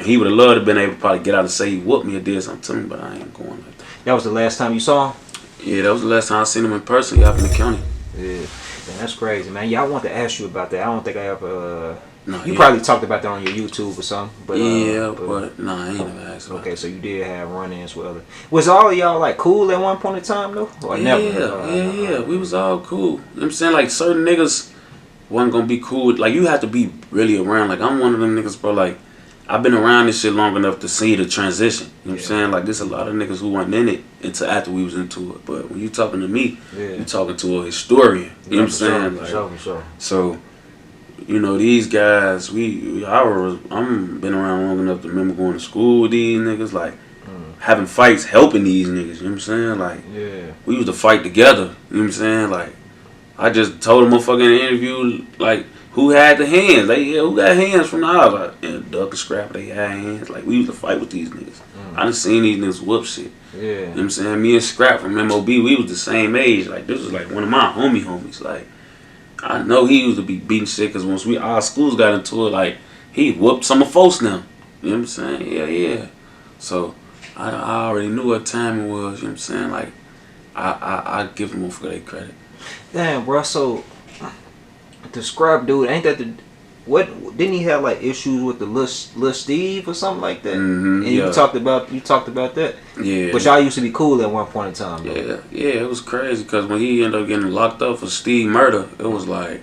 And he would have loved to been able to probably get out and say he whooped me or did something to me, but I ain't going like that. That was the last time you saw him? Yeah, that was the last time I seen him in person, up in the county. Yeah. Man, that's crazy, man. Yeah, I want to ask you about that. I don't think I ever... No, you probably talked about that on your YouTube or something. But, but no, I ain't never asked about okay, so you did have run-ins with other... Was all of y'all, like, cool at one point in time, though? Or yeah, never? Yeah. We was all cool. You know what I'm saying? Like, certain niggas wasn't gonna be cool. Like, you have to be really around. Like, I'm one of them niggas, bro, like, I've been around this shit long enough to see the transition. You know what I'm saying? Like, there's a lot of niggas who weren't in it until after we was into it. But when you talking to me, you talking to a historian. You know what I'm saying? For sure. So, you know, these guys, I'm been around long enough to remember going to school with these niggas, like, having fights, helping these niggas, you know what I'm saying? Like, we used to fight together, you know what I'm saying? Like, I just told a motherfucker in the interview, like, who had the hands? Like, yeah, who got hands from the house? Like, yeah, Duck and Scrapp, they had hands. Like, we used to fight with these niggas. I done seen these niggas whoop shit. Yeah. You know what I'm saying? Me and Scrapp from MOB, we was the same age. Like, this was like one of my homies. Like, I know he used to be beating shit because once our schools got into it, like, he whooped some of folks now. You know what I'm saying? Yeah. So, I already knew what time it was, you know what I'm saying? Like, I give him for their credit. Damn, bro, so the Scrap dude, ain't that the... What didn't he have like issues with the Lil Steve or something like that? And you talked about that. Yeah. But y'all used to be cool at one point in time. Though. Yeah. It was crazy because when he ended up getting locked up for Steve murder, it was like,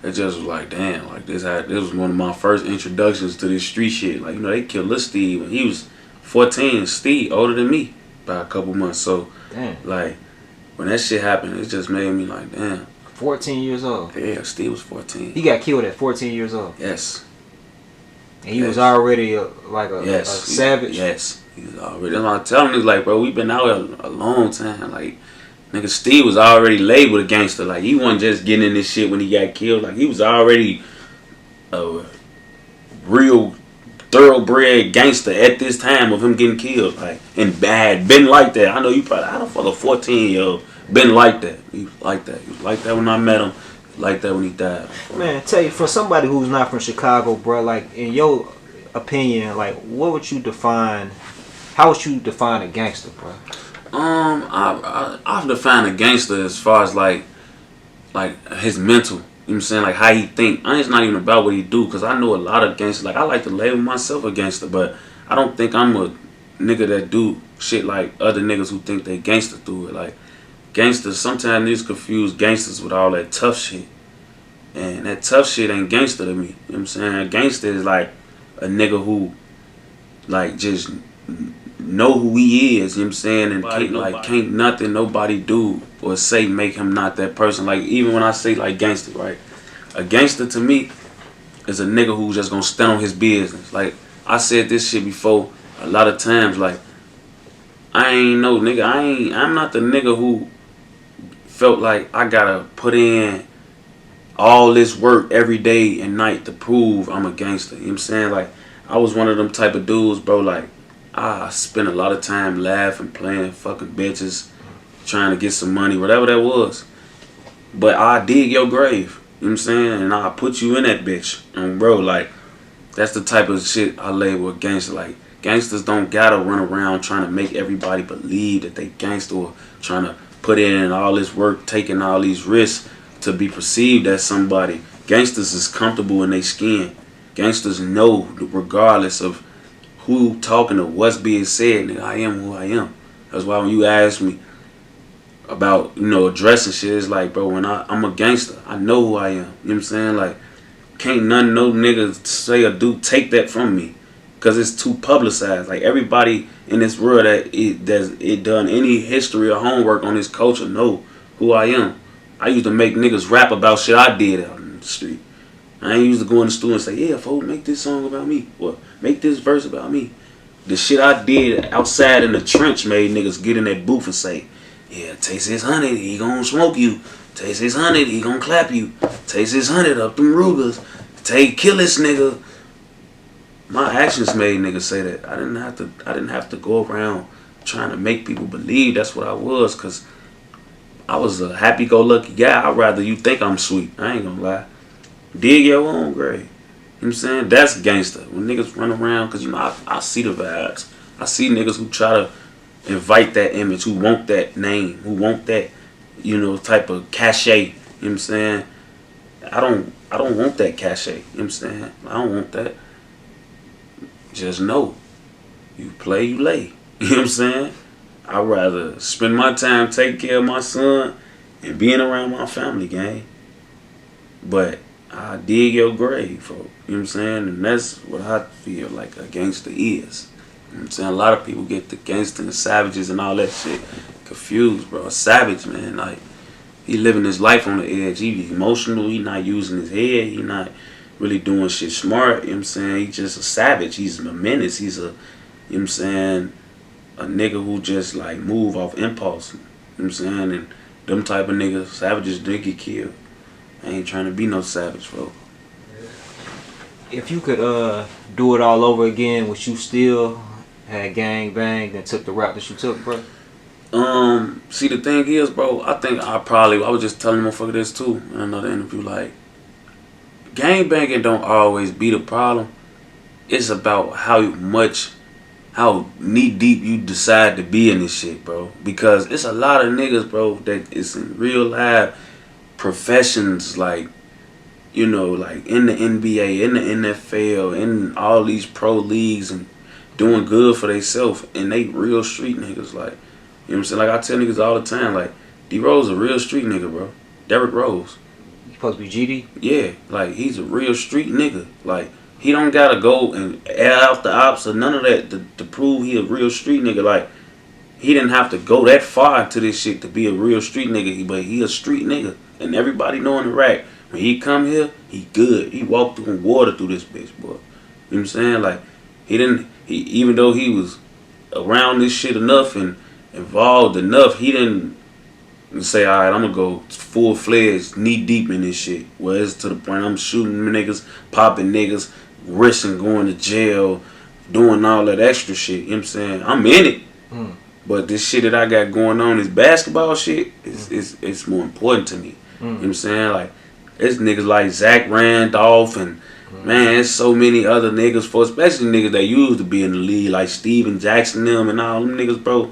it just was like, damn, like this was one of my first introductions to this street shit. Like, you know, they killed Lil Steve when he was 14. And Steve older than me by a couple months. So, like, when that shit happened, it just made me like, damn. 14 years old. Yeah, Steve was 14. He got killed at 14 years old. Yes. And he was already a savage. Yes, he was already. I'm telling niggas, like, bro, we been out here a long time. Like, nigga, Steve was already labeled a gangster. Like, he wasn't just getting in this shit when he got killed. Like, he was already a real thoroughbred gangster at this time of him getting killed. Like, and bad, been like that. I know you probably, I don't fuck a 14-year-old. Been like that. He was like that. He was like that when I met him. He was like that when he died. Man, tell you, for somebody who's not from Chicago, bro, like, in your opinion, like, what would you define? How would you define a gangster, bro? I've defined a gangster as far as like his mental. You know what I'm saying? Like how he think. It's not even about what he do, because I know a lot of gangsters. Like, I like to label myself a gangster, but I don't think I'm a nigga that do shit like other niggas who think they gangster through it. Like, gangsters, sometimes niggas confuse gangsters with all that tough shit. And that tough shit ain't gangster to me. You know what I'm saying? A gangster is like a nigga who, like, just know who he is, you know what I'm saying? And can't nothing nobody do or say make him not that person. Like, even when I say, like, gangster, right? A gangster to me is a nigga who's just gonna stand on his business. Like, I said this shit before a lot of times, like, I ain't no nigga, I'm not the nigga who felt like I gotta put in all this work every day and night to prove I'm a gangster. You know what I'm saying? Like, I was one of them type of dudes, bro. Like, I spent a lot of time laughing, playing, fucking bitches, trying to get some money, whatever that was. But I dig your grave. You know what I'm saying? And I put you in that bitch. And bro, like, that's the type of shit I label a gangster. Like, gangsters don't gotta run around trying to make everybody believe that they gangster, or trying to put in all this work, taking all these risks to be perceived as somebody. Gangsters is comfortable in their skin. Gangsters know, regardless of who talking or what's being said, nigga, I am who I am. That's why when you ask me about, you know, addressing shit, it's like, bro, when I'm a gangster, I know who I am. You know what I'm saying? Like, can't none no nigga say or do take that from me, because it's too publicized. Like, everybody in this world that done any history or homework on this culture know who I am. I used to make niggas rap about shit I did out in the street. I ain't used to go in the studio and say, yeah, folks, make this song about me, or make this verse about me. The shit I did outside in the trench made niggas get in that booth and say, yeah, taste his 100, he gon' smoke you. Taste his 100, he gon' clap you. Taste his 100 up them Rugers. Kill this nigga. My actions made niggas say that. I didn't have to go around trying to make people believe that's what I was, because I was a happy-go-lucky guy. I'd rather you think I'm sweet. I ain't gonna lie. Dig your own grave. You know You know what I'm saying? That's gangster. When niggas run around, because, you know, I see the vibes. I see niggas who try to invite that image, who want that name, who want that, you know, type of cachet. You know what I'm saying? I don't want that cachet. You know what I'm saying? I don't want that. Just know, you play, you lay. You know what I'm saying? I'd rather spend my time taking care of my son and being around my family, gang. But I dig your grave, folks. You know what I'm saying? And that's what I feel like a gangster is. You know what I'm saying? A lot of people get the gangster and savages and all that shit confused, bro. A savage, man, like, he living his life on the edge. He emotional. He not using his head. He not really doing shit smart. You know what I'm saying? He's just a savage. He's a menace. He's a, you know what I'm saying, a nigga who just like move off impulse. You know what I'm saying? And them type of niggas, savages, they get killed. I ain't trying to be no savage, bro. If you could do it all over again, would you still had gang banged and took the route that you took, bro? See, the thing is, bro, I think I was just telling motherfucker this too in another interview, like, gang banging don't always be the problem. It's about how knee deep you decide to be in this shit, bro. Because it's a lot of niggas, bro, that is in real life professions, like, you know, like in the NBA, in the NFL, in all these pro leagues and doing good for themselves, and they real street niggas, like, you know what I'm saying? Like, I tell niggas all the time, like, D-Rose a real street nigga, bro. Derrick Rose. You supposed to be GD? Yeah, like, he's a real street nigga. Like, he don't gotta go and air out the ops or none of that to prove he a real street nigga. Like, he didn't have to go that far into this shit to be a real street nigga, but he a street nigga. And everybody know in the rack, when he come here, he good. He walked through water through this bitch, boy. You know what I'm saying? Like, even though he was around this shit enough and involved enough, he didn't say, all right, I'm gonna go full-fledged, knee-deep in this shit. Well, it's to the point I'm shooting niggas, popping niggas, risking going to jail, doing all that extra shit. You know what I'm saying? I'm in it. But this shit that I got going on, this basketball shit, it's more important to me. You know what I'm saying? Like, it's niggas like Zach Randolph and, man, there's so many other niggas, especially niggas that used to be in the league, like Steven Jackson them and all them niggas, bro.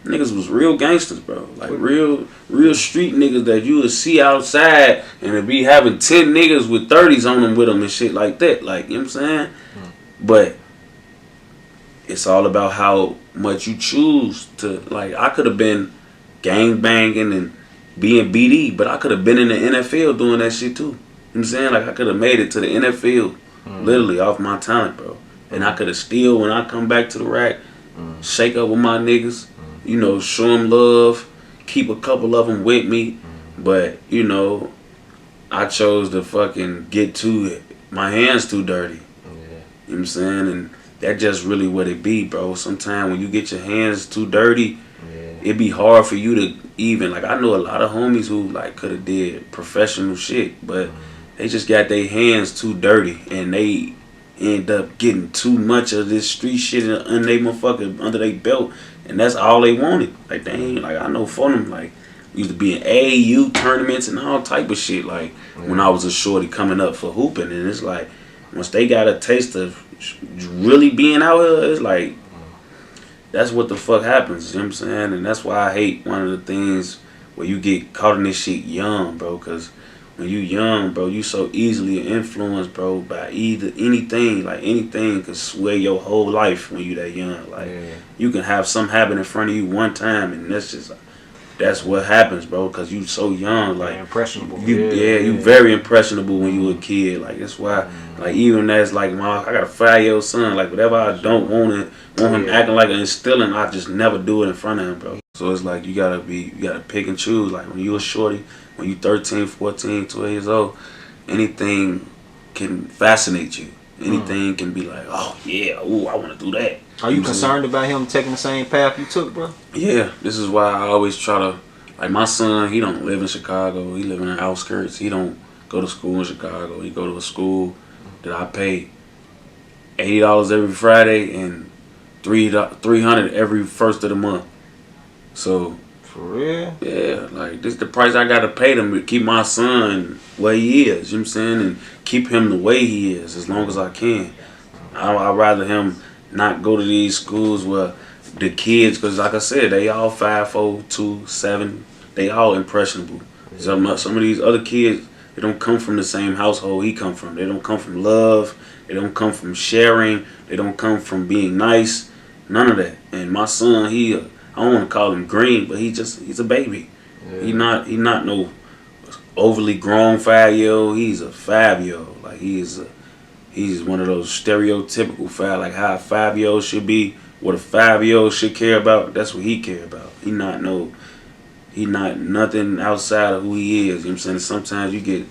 Niggas was real gangsters, bro. Like, real street niggas that you would see outside and it'd be having 10 niggas with 30s on them with them and shit like that. Like, you know what I'm saying? But it's all about how much you choose to, like, I could have been gang banging and being BD, but I could have been in the NFL doing that shit too. You know what I'm saying? Like, I could have made it to the NFL literally off my talent, bro. And I could have still, when I come back to the rack, shake up with my niggas, you know, show them love, keep a couple of them with me. But, you know, I chose to fucking get my hands too dirty. You know what I'm saying? And that's just really what it be, bro. Sometimes when you get your hands too dirty, it be hard for you to even, like, I know a lot of homies who, like, could have did professional shit, but they just got their hands too dirty and they end up getting too much of this street shit under their belt, and that's all they wanted. Like, they ain't, like, I know for them, like, used to be in AAU tournaments and all type of shit, like, when I was a shorty coming up for hooping, and it's like, once they got a taste of really being out here, it's like, that's what the fuck happens, you know what I'm saying? And that's why I hate one of the things where you get caught in this shit young, bro, because when you young, bro, you so easily influenced, bro, by either anything. Like, anything could sway your whole life when you that young. Like, you can have some happen in front of you one time, and that's what happens, bro, because you so young. Like, impressionable. You very impressionable when you a kid. Like, that's why, like, even as, like, I got a 5-year-old son. Like, whatever I don't want him acting like an instilling, I just never do it in front of him, bro. So it's like, you gotta pick and choose. Like, when you a shorty, when you 13, 14, 12 years old, anything can fascinate you. Anything can be like, oh yeah, ooh, I want to do that. Are you concerned about him taking the same path you took, bro? Yeah, this is why I always try to, like, my son, he don't live in Chicago. He live in the outskirts. He don't go to school in Chicago. He go to a school that I pay $80 every Friday and $300 every first of the month. So For real? Yeah, like this the price I gotta pay them to keep my son where he is. You know what I'm saying, and keep him the way he is as long as I can. I'd rather him not go to these schools where the kids, because like I said, they all 5'4", 2, 7. They all impressionable. Some of these other kids, they don't come from the same household he come from. They don't come from love. They don't come from sharing. They don't come from being nice. None of that. And my son, I don't want to call him green, but he's a baby. Yeah. He not no overly grown 5-year-old. He's a 5-year-old. Like he's one of those stereotypical 5, like how a 5-year-old should be. What a 5-year-old should care about. That's what he care about. He not nothing outside of who he is. You know what I'm saying? Sometimes you get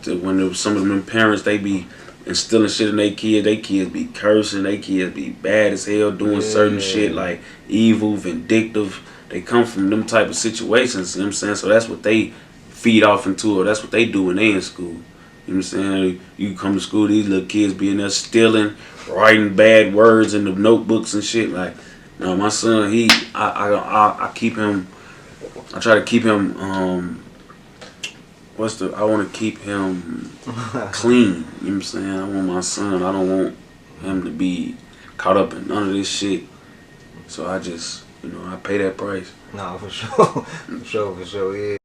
to when some of them parents, they be instilling shit in their kids be cursing, their kids be bad as hell, doing certain shit like evil, vindictive. They come from them type of situations, you know what I'm saying? So that's what they feed off into, or that's what they do when they in school. You know what I'm saying? You come to school, these little kids be in there stealing, writing bad words in the notebooks and shit. Like, no, my son, I keep him. I try to keep him. I want to keep him clean. You know what I'm saying? I want my son. I don't want him to be caught up in none of this shit. So I just, I pay that price. No, for sure, for sure, yeah.